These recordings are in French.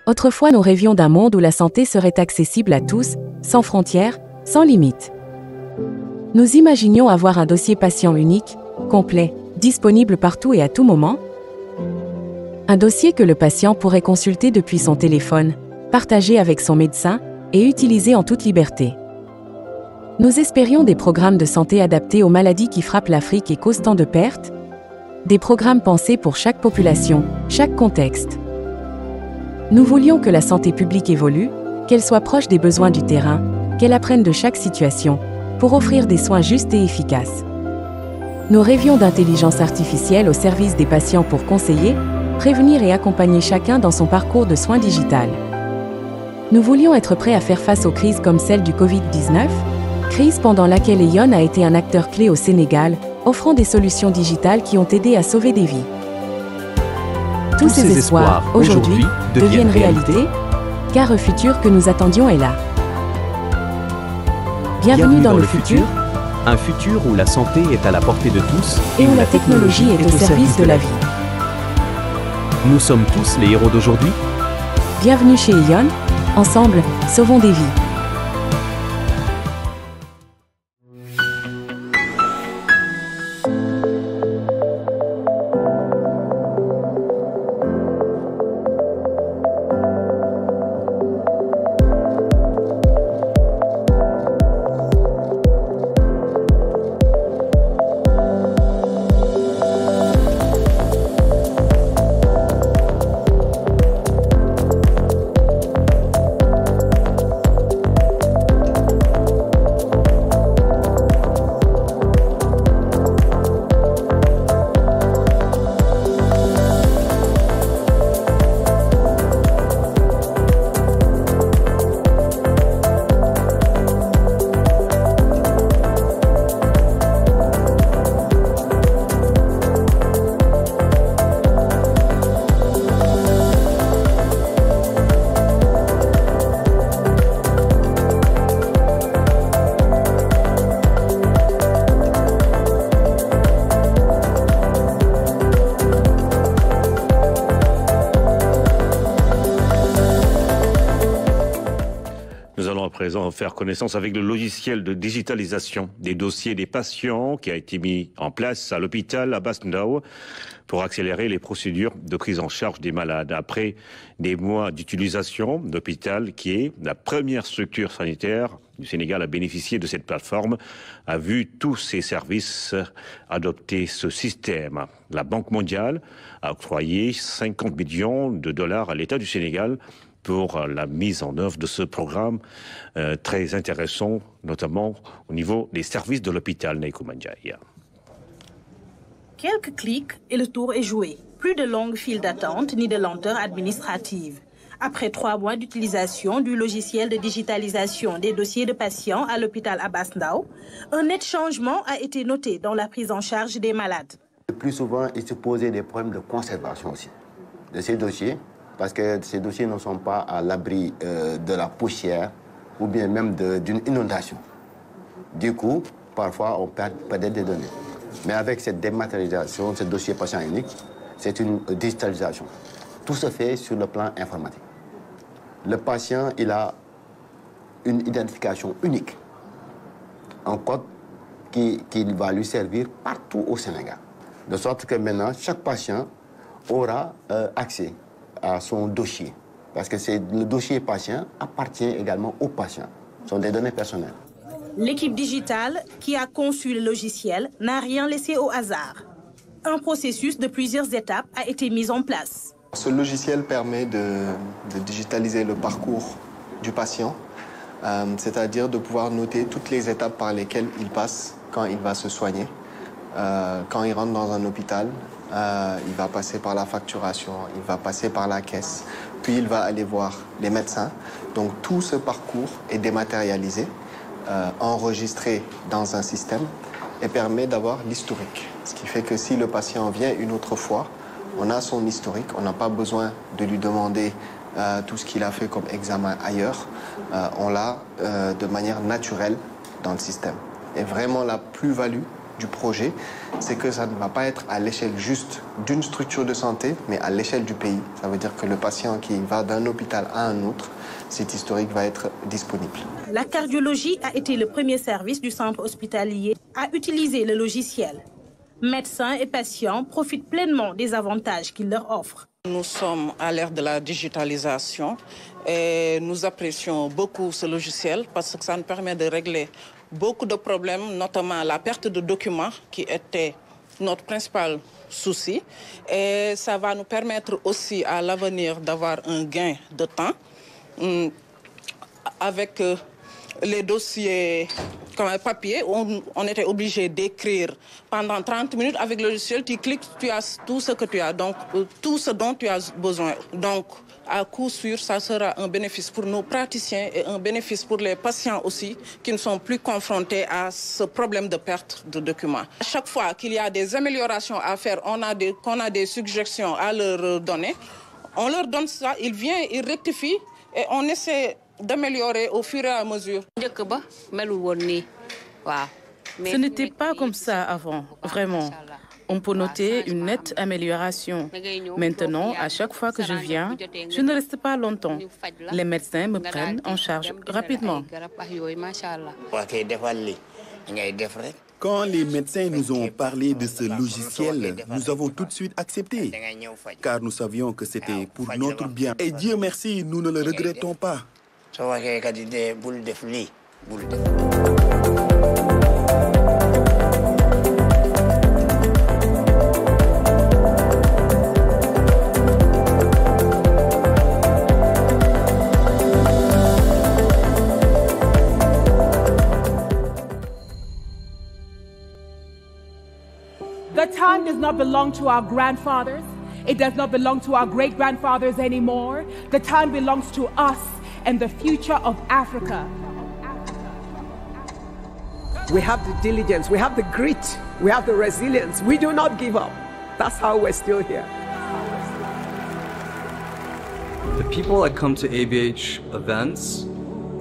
Autrefois, nous rêvions d'un monde où la santé serait accessible à tous, sans frontières, sans limites. Nous imaginions avoir un dossier patient unique, complet, disponible partout et à tout moment. Un dossier que le patient pourrait consulter depuis son téléphone, partager avec son médecin et utiliser en toute liberté. Nous espérions des programmes de santé adaptés aux maladies qui frappent l'Afrique et causent tant de pertes. Des programmes pensés pour chaque population, chaque contexte. Nous voulions que la santé publique évolue, qu'elle soit proche des besoins du terrain, qu'elle apprenne de chaque situation, pour offrir des soins justes et efficaces. Nous rêvions d'intelligence artificielle au service des patients pour conseiller, prévenir et accompagner chacun dans son parcours de soins digital. Nous voulions être prêts à faire face aux crises comme celle du Covid-19, crise pendant laquelle Aeon a été un acteur clé au Sénégal, offrant des solutions digitales qui ont aidé à sauver des vies. Tous ces espoirs, aujourd'hui, deviennent réalité, car le futur que nous attendions est là. Bienvenue dans le futur, un futur où la santé est à la portée de tous et où la technologie est au service de la vie. Nous sommes tous les héros d'aujourd'hui. Bienvenue chez Aeon, ensemble, sauvons des vies. Faire connaissance avec le logiciel de digitalisation des dossiers des patients qui a été mis en place à l'hôpital Abass Ndao pour accélérer les procédures de prise en charge des malades. Après des mois d'utilisation, l'hôpital, qui est la première structure sanitaire du Sénégal à bénéficier de cette plateforme, a vu tous ses services adopter ce système. La Banque mondiale a octroyé 50 millions de dollars à l'État du Sénégal pour la mise en œuvre de ce programme très intéressant, notamment au niveau des services de l'hôpital Neikou Mandiaye. Quelques clics et le tour est joué. Plus de longues files d'attente ni de lenteur administrative. Après 3 mois d'utilisation du logiciel de digitalisation des dossiers de patients à l'hôpital Abass Ndao, un net changement a été noté dans la prise en charge des malades. Le plus souvent, il se posait des problèmes de conservation aussi de ces dossiers, parce que ces dossiers ne sont pas à l'abri de la poussière ou bien même d'une inondation. Du coup, parfois, on perdait des données. Mais avec cette dématérialisation, ce dossier patient unique, c'est une digitalisation. Tout se fait sur le plan informatique. Le patient, il a une identification unique, un code qui va lui servir partout au Sénégal. De sorte que maintenant, chaque patient aura accès à son dossier. Parce que le dossier patient appartient également au patient. Ce sont des données personnelles. L'équipe digitale qui a conçu le logiciel n'a rien laissé au hasard. Un processus de plusieurs étapes a été mis en place. Ce logiciel permet de digitaliser le parcours du patient, c'est-à-dire de pouvoir noter toutes les étapes par lesquelles il passe quand il va se soigner. Quand il rentre dans un hôpital, il va passer par la facturation, il va passer par la caisse, puis il va aller voir les médecins. Donc tout ce parcours est dématérialisé, enregistré dans un système et permet d'avoir l'historique. Ce qui fait que si le patient vient une autre fois, on a son historique, on n'a pas besoin de lui demander tout ce qu'il a fait comme examen ailleurs. On l'a de manière naturelle dans le système. Et vraiment la plus-value du projet, c'est que ça ne va pas être à l'échelle juste d'une structure de santé, mais à l'échelle du pays. Ça veut dire que le patient qui va d'un hôpital à un autre, site historique va être disponible. La cardiologie a été le premier service du centre hospitalier à utiliser le logiciel. Médecins et patients profitent pleinement des avantages qu'il leur offre. Nous sommes à l'ère de la digitalisation et nous apprécions beaucoup ce logiciel parce que ça nous permet de régler beaucoup de problèmes, notamment la perte de documents qui était notre principal souci. Et ça va nous permettre aussi à l'avenir d'avoir un gain de temps avec les dossiers comme un papier, on était obligé d'écrire pendant 30 minutes. Avec le logiciel, tu cliques, tu as tout ce que tu as, donc tout ce dont tu as besoin. Donc, à coup sûr, ça sera un bénéfice pour nos praticiens et un bénéfice pour les patients aussi qui ne sont plus confrontés à ce problème de perte de documents. À chaque fois qu'il y a des améliorations à faire, qu'on a des suggestions à leur donner, on leur donne ça, ils viennent, ils rectifient et on essaie d'améliorer au fur et à mesure. Ce n'était pas comme ça avant, vraiment. On peut noter une nette amélioration. Maintenant, à chaque fois que je viens, je ne reste pas longtemps. Les médecins me prennent en charge rapidement. Quand les médecins nous ont parlé de ce logiciel, nous avons tout de suite accepté, car nous savions que c'était pour notre bien. Et Dieu merci, nous ne le regrettons pas. The time does not belong to our grandfathers. It does not belong to our great-grandfathers anymore. The time belongs to us and the future of Africa. We have the diligence, we have the grit, we have the resilience. We do not give up. That's how we're still here. The people that come to ABH events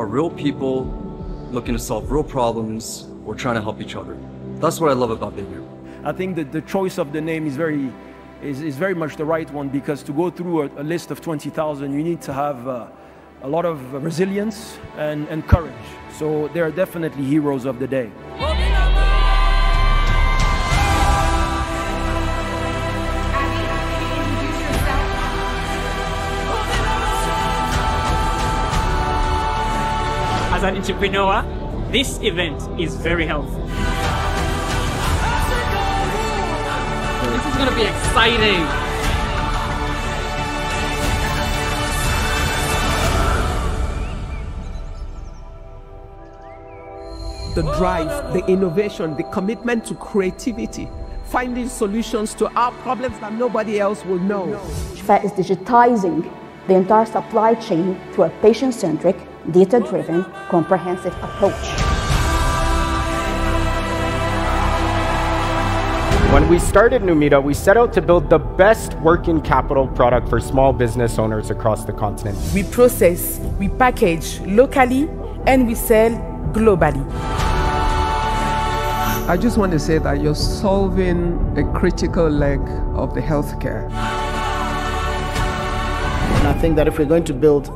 are real people looking to solve real problems or trying to help each other. That's what I love about being here. I think that the choice of the name is very much the right one, because to go through a list of 20,000, you need to have a lot of resilience and courage. So they are definitely heroes of the day. As an entrepreneur, this event is very helpful. This is going to be exciting. The drive, the innovation, the commitment to creativity, finding solutions to our problems that nobody else will know. Shifa is digitizing the entire supply chain through a patient-centric, data-driven, comprehensive approach. When we started Numida, we set out to build the best working capital product for small business owners across the continent. We process, we package locally, and we sell globally. I just want to say that you're solving a critical leg of the healthcare. And I think that if we're going to build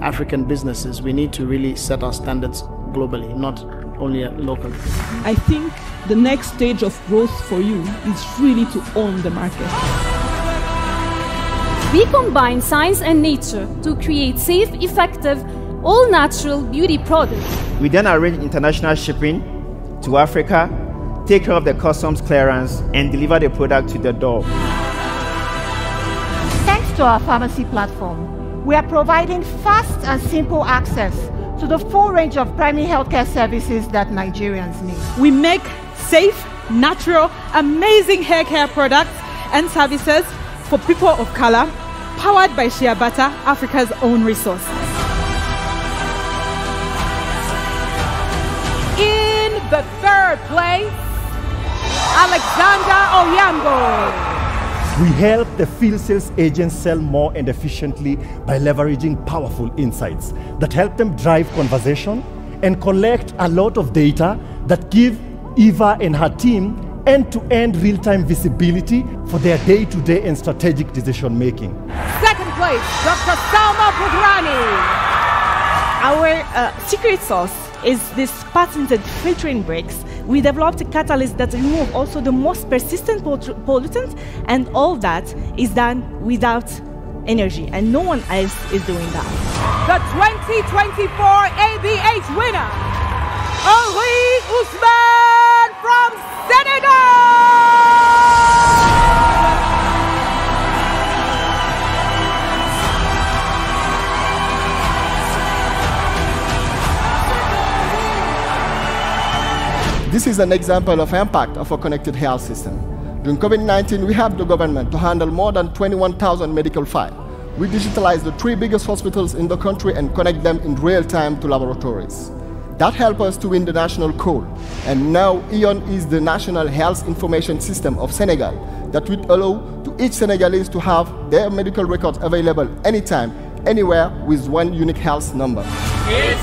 African businesses, we need to really set our standards globally, not only locally. I think the next stage of growth for you is really to own the market. We combine science and nature to create safe, effective, all-natural beauty products. We then arrange international shipping to Africa, take care of the customs clearance, and deliver the product to the door. Thanks to our pharmacy platform, we are providing fast and simple access to the full range of primary healthcare services that Nigerians need. We make safe, natural, amazing hair care products and services for people of color, powered by Shea Butter, Africa's own resource. In the third place, Alexander Oyambo. We help the field sales agents sell more and efficiently by leveraging powerful insights that help them drive conversation and collect a lot of data that give Eva and her team end-to-end real-time visibility for their day-to-day and strategic decision-making. Second place, Dr. Salma Budrani. Our secret sauce is this patented filtering brakes. We developed a catalyst that removes also the most persistent pollutants, and all that is done without energy, and no one else is doing that. The 2024 ABH winner, Henri Ousmane from Senegal! This is an example of impact of a connected health system. During COVID-19, we helped the government to handle more than 21,000 medical files. We digitalized the 3 biggest hospitals in the country and connect them in real time to laboratories. That helped us to win the national call. And now EON is the national health information system of Senegal that will allow to each Senegalese to have their medical records available anytime, anywhere with one unique health number. It's